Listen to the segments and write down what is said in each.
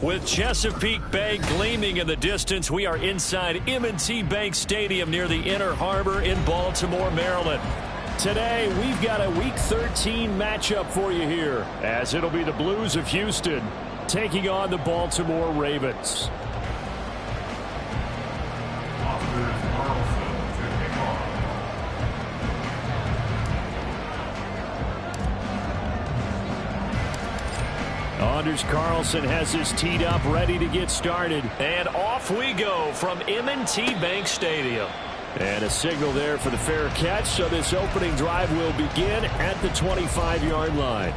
With Chesapeake Bay gleaming in the distance, we are inside M&T Bank Stadium near the Inner Harbor in Baltimore, Maryland. Today, we've got a Week 13 matchup for you here, as it'll be the Blues of Houston taking on the Baltimore Ravens. Anders Carlson has his teed up, ready to get started. And off we go from M&T Bank Stadium. And a signal there for the fair catch, so this opening drive will begin at the 25-yard line.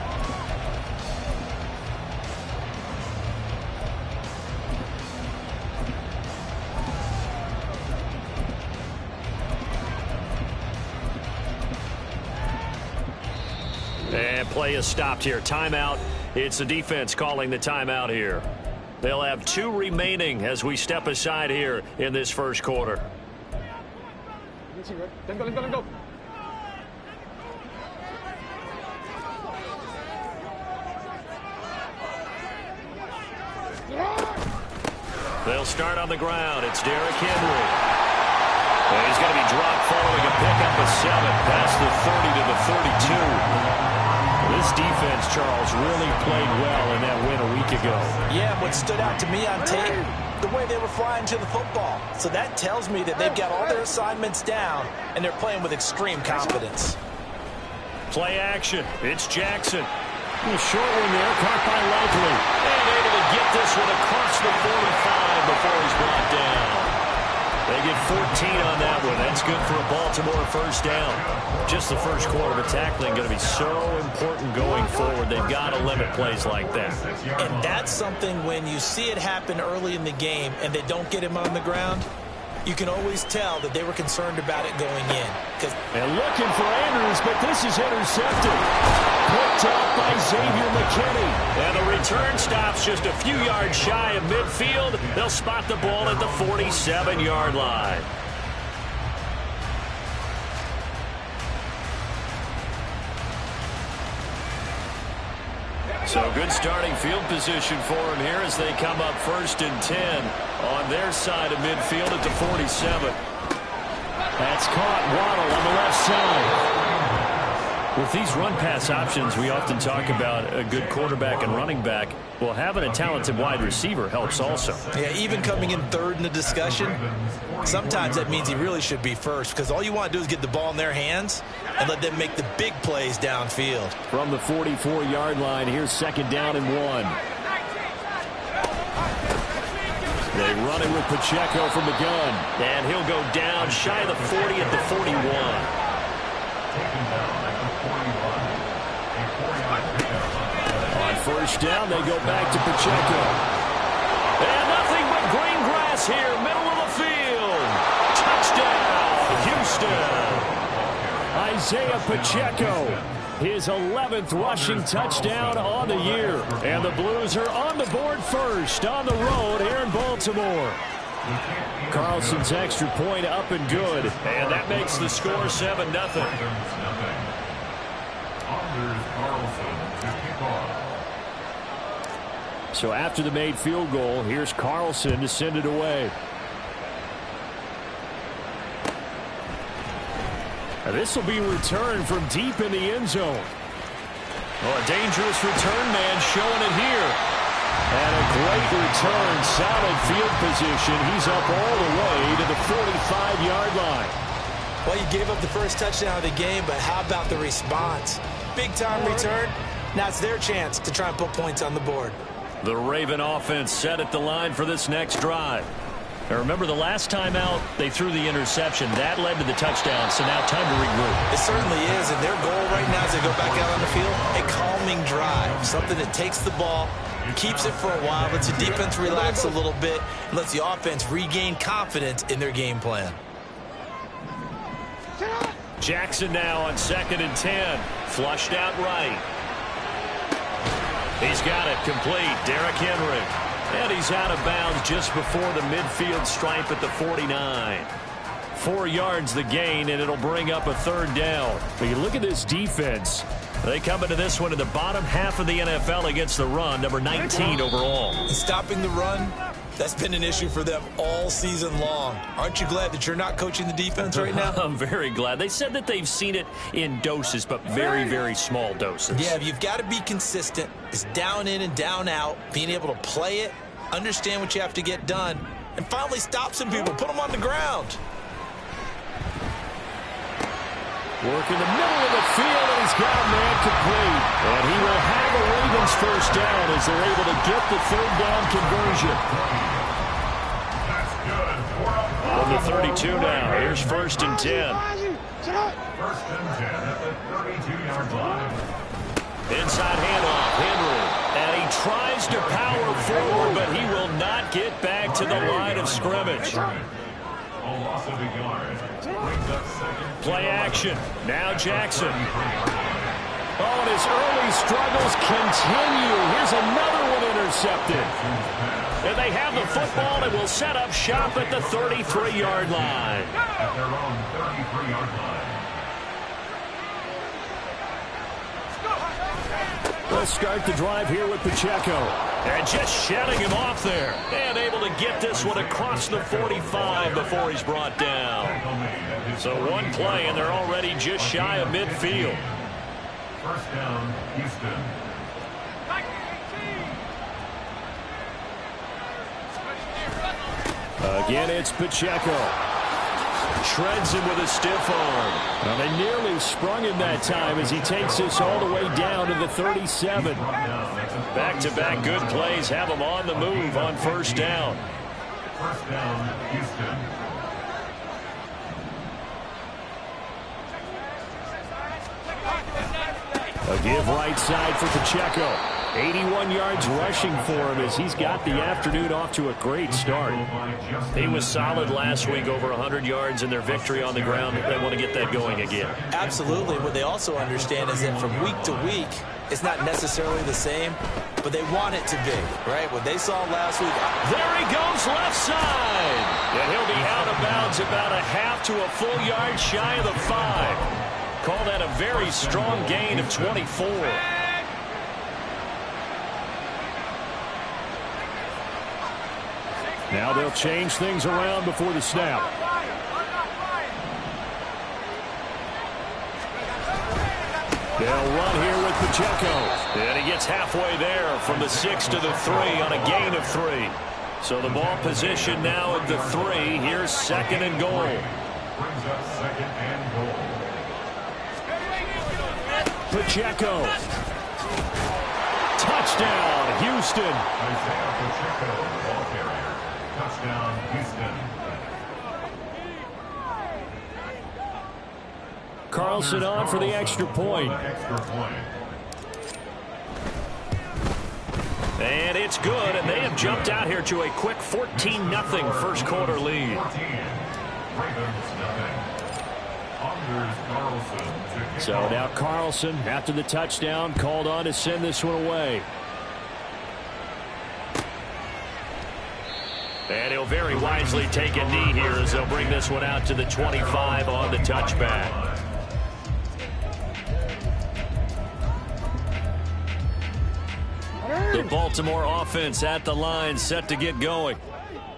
And play is stopped here. Timeout. It's the defense calling the timeout here. They'll have 2 remaining as we step aside here in this first quarter. They'll start on the ground. It's Derrick Henry. And he's going to be dropped following a pickup of 7 past the 30 to the 32. This defense, Charles, really played well in that win a week ago. Yeah, what stood out to me on tape, the way they were flying to the football. So that tells me that they've got all their assignments down, and they're playing with extreme confidence. Play action. It's Jackson. A short one there, caught by Likely. And able to get this one across the 45 before he's brought down. They get 14 on that one. That's good for a Baltimore first down. Just the first quarter of tackling going to be so important going forward. They've got to limit plays like that. And that's something when you see it happen early in the game and they don't get him on the ground, you can always tell that they were concerned about it going in. And looking for Andrews, but this is intercepted. Picked up by Xavier McKinney. And the return stops just a few yards shy of midfield. They'll spot the ball at the 47-yard line. So good starting field position for him here as they come up 1st and 10 on their side of midfield at the 47. That's caught. Waddle on the left side. With these run-pass options, we often talk about a good quarterback and running back. Well, having a talented wide receiver helps also. Yeah, even coming in 3rd in the discussion, sometimes that means he really should be first, because all you want to do is get the ball in their hands and let them make the big plays downfield. From the 44-yard line, here's 2nd down and 1. They run it with Pacheco from the gun. And he'll go down shy of the 40 at the 41. On 1st down, they go back to Pacheco. And nothing but green grass here, middle of the field. Touchdown, Houston. Isaiah Pacheco. His 11th rushing touchdown on the year. And the Blues are on the board first on the road here in Baltimore. Carlson's extra point up and good. And that makes the score 7-0. So after the made field goal, here's Carlson to send it away. This will be returned from deep in the end zone. Oh, a dangerous return man showing it here. And a great return, solid field position. He's up all the way to the 45-yard line. Well, you gave up the first touchdown of the game, but how about the response? Big-time return. Now it's their chance to try and put points on the board. The Raven offense set at the line for this next drive. Now remember, the last time out, they threw the interception. That led to the touchdown, so now time to regroup. It certainly is, and their goal right now as they go back out on the field, a calming drive, something that takes the ball, keeps it for a while, lets the defense relax a little bit, and lets the offense regain confidence in their game plan. Jackson now on 2nd and 10. Flushed out right. He's got it complete. Derrick Henry. And he's out of bounds just before the midfield stripe at the 49. 4 yards the gain, and it'll bring up a 3rd down. But you look at this defense. They come into this one in the bottom half of the NFL against the run, number 19 overall. And stopping the run, that's been an issue for them all season long. Aren't you glad that you're not coaching the defense right now? I'm very glad. They said that they've seen it in doses, but very, very small doses. Yeah, you've got to be consistent. It's down in and down out, being able to play it, understand what you have to get done, and finally stop some people, put them on the ground. Work in the middle of the field, and he's got a man complete. And he will have a Ravens first down as they're able to get the third down conversion. On the 32 now. Here's 1st and 10. 1st and 10 at the 32-yard line. Inside handoff, Henry. And he tries to power forward, but he will not get back to the line of scrimmage. A loss of a yard. Brings up 2nd. Play action. Now Jackson. Oh, and his early struggles continue. Here's another one intercepted. And they have the football and will set up shop at the 33-yard line. At their own 33-yard line. Let's start the drive here with Pacheco. And just shedding him off there. And able to get this one across the 45 before he's brought down. So one play, and they're already just shy of midfield. 1st down, Houston. Again, it's Pacheco. Shreds him with a stiff arm. Well, they nearly sprung him that time as he takes this all the way down to the 37. Back-to-back good plays have him on the move on 1st down. 1st down, Houston. A give right side for Pacheco. 81 yards rushing for him as he's got the afternoon off to a great start. He was solid last week, over 100 yards in their victory on the ground. They want to get that going again. Absolutely. What they also understand is that from week to week, it's not necessarily the same, but they want it to be, right? What they saw last week. There he goes, left side. And he'll be out of bounds about a half to a full yard shy of the 5. Call that a very strong gain of 24. Now they'll change things around before the snap. They'll run here with Pacheco. And he gets halfway there from the 6 to the 3 on a gain of 3. So the ball position now at the 3. Here's 2nd and goal. Brings up 2nd and goal. Pacheco. Touchdown, Houston. Isaiah Pacheco, ball carrier. Touchdown, Houston. Carlson on for the extra point. And it's good, and they have jumped out here to a quick 14-0 first quarter lead. So now Carlson, after the touchdown, called on to send this one away. And he'll very wisely take a knee here as they'll bring this one out to the 25 on the touchback. The Baltimore offense at the line, set to get going.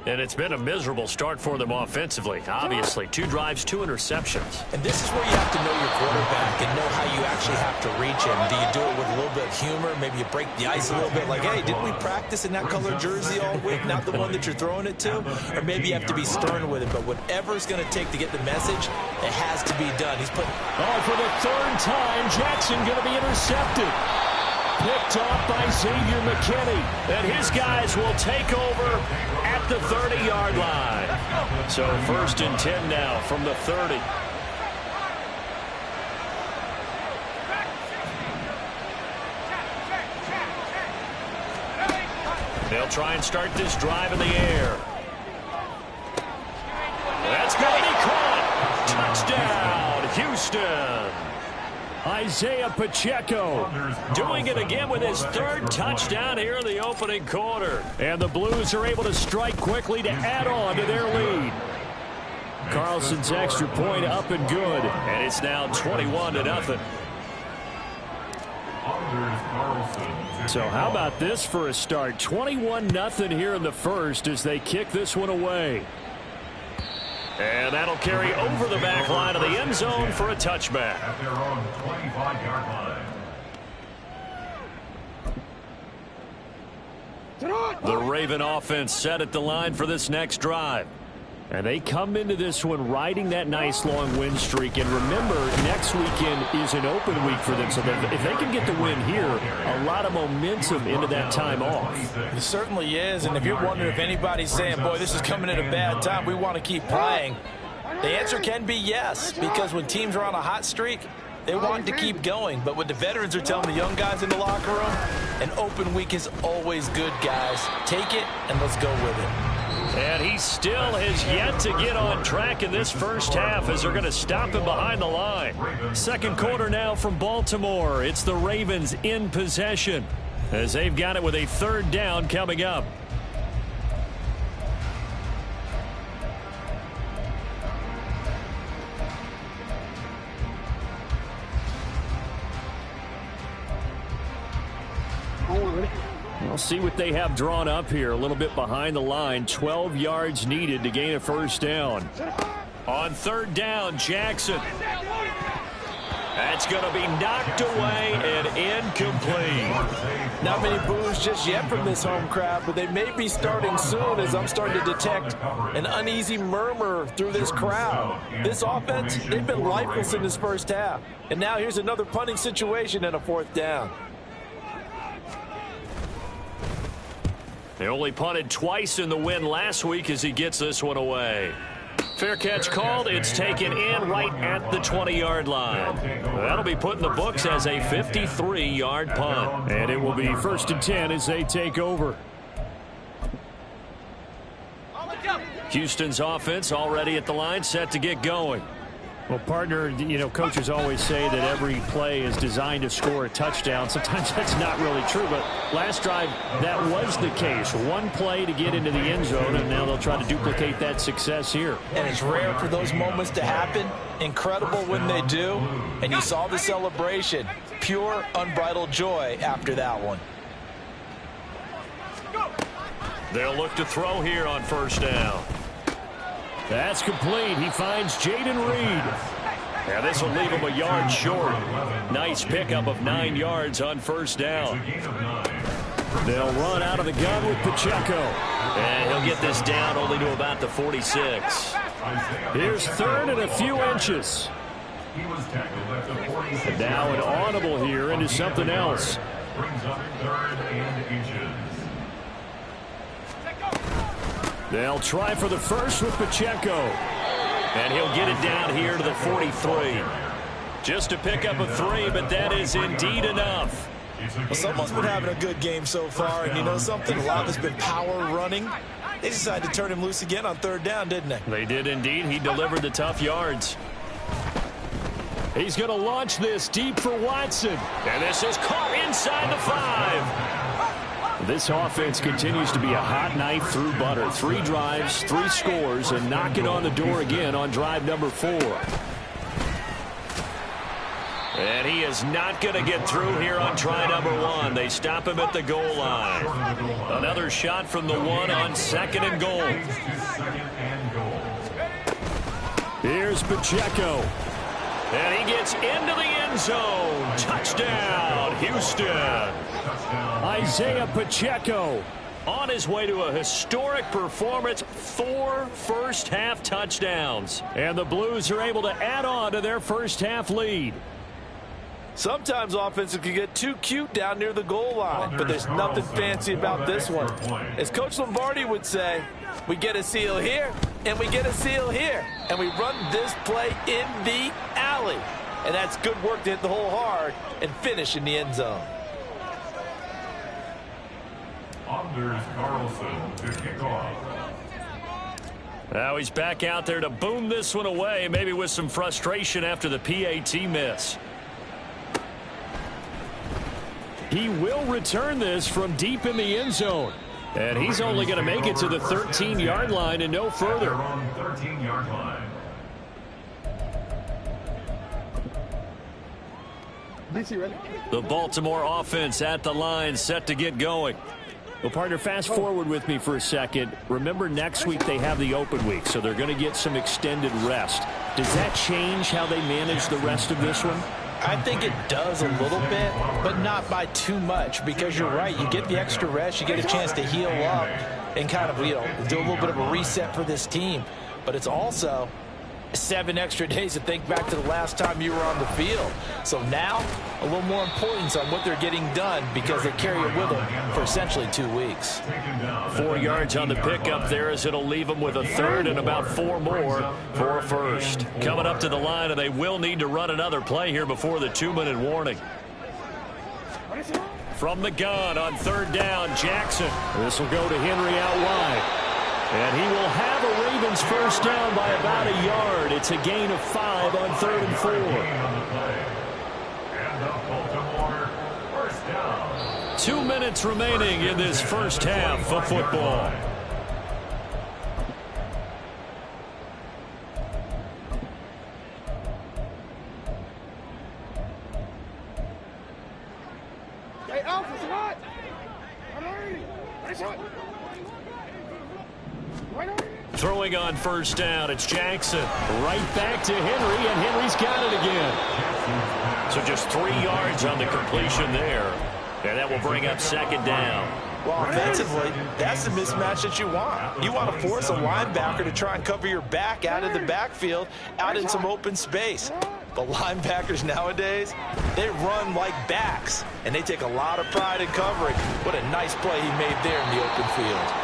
And it's been a miserable start for them offensively. Obviously, 2 drives, 2 interceptions. And this is where you have to know your quarterback and know how you actually have to reach him. Do you do it with a little bit of humor? Maybe you break the ice a little bit like, hey, didn't we practice in that color jersey all week? Not the one that you're throwing it to? Or maybe you have to be stern with it. But whatever it's going to take to get the message, it has to be done. He's put. Oh, for the 3rd time, Jackson going to be intercepted. Picked off by Xavier McKinney. And his guys will take over at the 30-yard line. So 1st and 10 now from the 30. They'll try and start this drive in the air. That's going to be caught. Touchdown, Houston. Isaiah Pacheco doing it again with his 3rd touchdown here in the opening quarter. And the Blues are able to strike quickly to add on to their lead. Carlson's extra point up and good. And it's now 21-0. So how about this for a start? 21-0 here in the first as they kick this one away. And that'll carry over the back line of the end zone for a touchback. At their own 25-yard line. The Raven offense set at the line for this next drive. And they come into this one riding that nice long win streak. And remember, next weekend is an open week for them. So if they can get the win here, a lot of momentum into that time off. It certainly is. And if you're wondering if anybody's saying, boy, this is coming at a bad time, we want to keep playing, the answer can be yes. Because when teams are on a hot streak, they want to keep going. But what the veterans are telling the young guys in the locker room, an open week is always good, guys. Take it and let's go with it. And he still has yet to get on track in this first half as they're going to stop him behind the line. Second quarter now from Baltimore. It's the Ravens in possession as they've got it with a third down coming up. We'll see what they have drawn up here. A little bit behind the line. 12 yards needed to gain a first down. On third down, Jackson. That's going to be knocked away and incomplete. Not many boos just yet from this home crowd, but they may be starting soon as I'm starting to detect an uneasy murmur through this crowd. This offense, they've been lifeless in this first half. And now here's another punting situation and a fourth down. They only punted twice in the win last week as he gets this one away. Fair catch called. It's taken in right at the 20-yard line. That'll be put in the books as a 53-yard punt. And it will be 1st and 10 as they take over. Houston's offense already at the line, set to get going. Well, partner, you know, coaches always say that every play is designed to score a touchdown. Sometimes that's not really true, but last drive, that was the case. One play to get into the end zone, and now they'll try to duplicate that success here. And it's rare for those moments to happen. Incredible when they do. And you saw the celebration. Pure, unbridled joy after that one. They'll look to throw here on first down. That's complete. He finds Jaden Reed. And this will leave him a yard short. Nice pickup of 9 yards on first down. They'll run out of the gun with Pacheco. And he'll get this down only to about the 46. Here's third and a few inches. And now an audible here into something else. Brings up 3rd and inches. They'll try for the first with Pacheco. And he'll get it down here to the 43. Just to pick up a 3, but that is indeed enough. Well, someone's been having a good game so far, and you know something? A lot has been power running. They decided to turn him loose again on third down, didn't they? They did indeed. He delivered the tough yards. He's going to launch this deep for Watson. And this is caught inside the 5. This offense continues to be a hot knife through butter. 3 drives, 3 scores, and knocking on the door again on drive number 4. And he is not going to get through here on try number 1. They stop him at the goal line. Another shot from the 1 on 2nd and goal. Here's Pacheco. And he gets into the end zone. Touchdown, Houston. Isaiah Pacheco on his way to a historic performance. 4 first-half touchdowns. And the Blues are able to add on to their first-half lead. Sometimes offenses can get too cute down near the goal line, but there's nothing fancy about this one. As Coach Lombardi would say, we get a seal here, and we get a seal here, and we run this play in the alley. And that's good work to hit the hole hard and finish in the end zone. Anders Carlson to kick off. Now he's back out there to boom this one away, maybe with some frustration after the PAT miss. He will return this from deep in the end zone. And he's only going to make it to the 13-yard line and no further. On 13-yard line. The Baltimore offense at the line, set to get going. Well, partner, fast forward with me for a second. Remember, next week they have the open week, so they're going to get some extended rest. Does that change how they manage the rest of this one? I think it does a little bit, but not by too much, because you're right. You get the extra rest, you get a chance to heal up and kind of, do a little bit of a reset for this team. But it's also 7 extra days to think back to the last time you were on the field. So now, a little more importance on what they're getting done because they carry it with them for essentially 2 weeks. 4 yards on the pickup there as it'll leave them with a third and about 4 more for a first. Coming up to the line, and they will need to run another play here before the 2-minute warning. From the gun on 3rd down, Jackson. This will go to Henry out wide. And he will have a Ravens first down by about a yard. It's a gain of 5 on 3rd and 4. And the Baltimore first down. 2 minutes remaining in this first half of football. Hey, Alpha, what? Throwing on first down, it's Jackson. Right back to Henry, and Henry's got it again. So just 3 yards on the completion there. And that will bring up 2nd down. Well, offensively, that's the mismatch that you want. You want to force a linebacker to try and cover your back out of the backfield, out in some open space. The linebackers nowadays, they run like backs, and they take a lot of pride in covering. What a nice play he made there in the open field.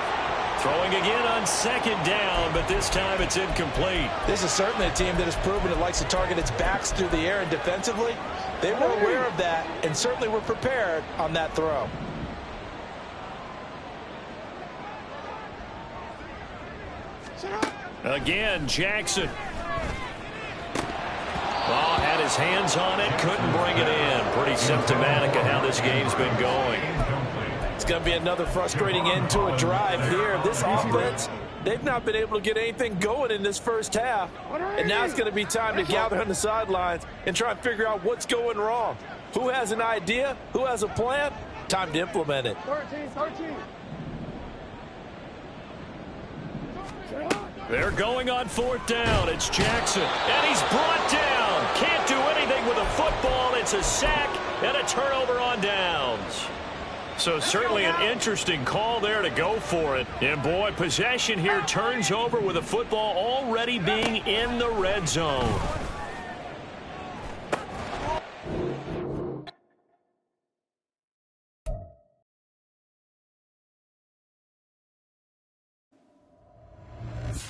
Throwing again on 2nd down, but this time it's incomplete. This is certainly a team that has proven it likes to target its backs through the air, and defensively, they were aware of that and certainly were prepared on that throw. Again, Jackson. Oh, had his hands on it, couldn't bring it in. Pretty symptomatic of how this game's been going. It's going to be another frustrating end to a drive here. This offense, they've not been able to get anything going in this first half. And now it's going to be time to gather on the sidelines and try and figure out what's going wrong. Who has an idea? Who has a plan? Time to implement it. 13. They're going on 4th down. It's Jackson, and he's brought down. Can't do anything with a football. It's a sack and a turnover on downs. So certainly an interesting call there to go for it. And, boy, possession here turns over with a football already being in the red zone.